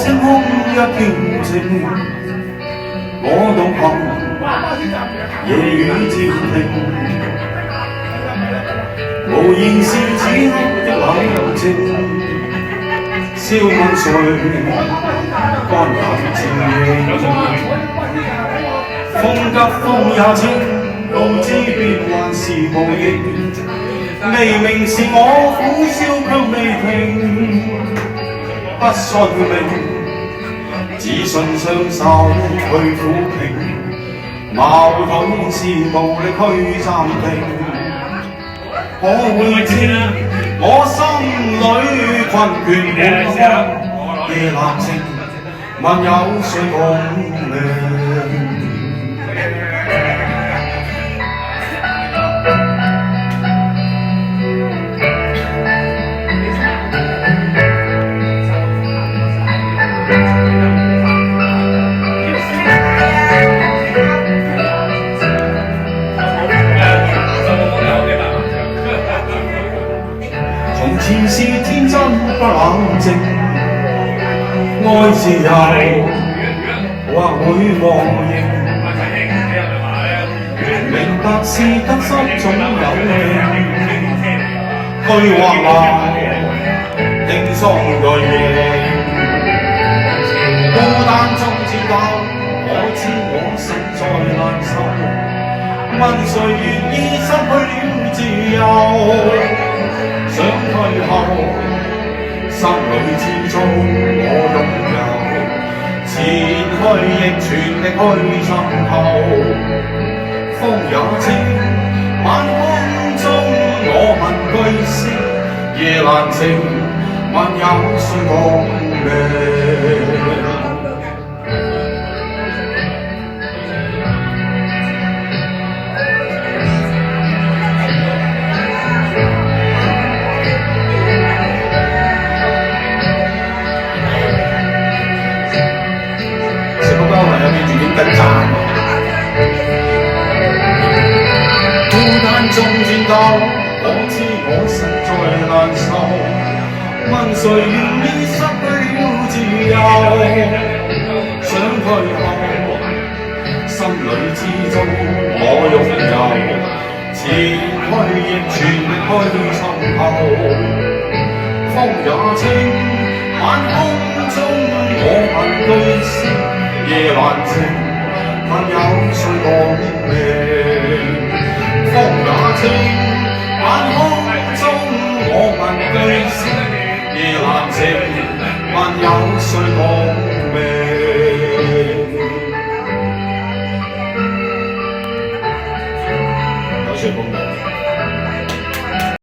聲空一片靜，我獨行，夜雨漸停，無言是此刻的冷靜，笑問誰乾冷漸認，風急風也清，路知變幻是無形，明明是我苦笑卻未停。不信命，只信雙手去撫平，矛盾是無力去暫停。可會知我心裏困倦滿腔，夜闌靜，問有誰共鳴？從前是天真不冷靜，愛自由或會忘形，明白是得失總有定，去或留定喪淚形。孤單中戰鬥，我知我實在難受，問誰願意失去了自由？想退後，心裏之中我擁有，前去亦全力去尋求。風也清，晚空中我問句詩，夜闌靜，問有誰共鳴？孤單中戰鬥，我知我實在難受，問誰願意失去了自由？想退後，心裏之中我擁有，前去亦全力去尋求。風也清，晚空中我問句詩，夜闌靜，問有誰共鳴？風也清，晚空中我問句詩，夜闌靜，問有誰共鳴？有誰共鳴？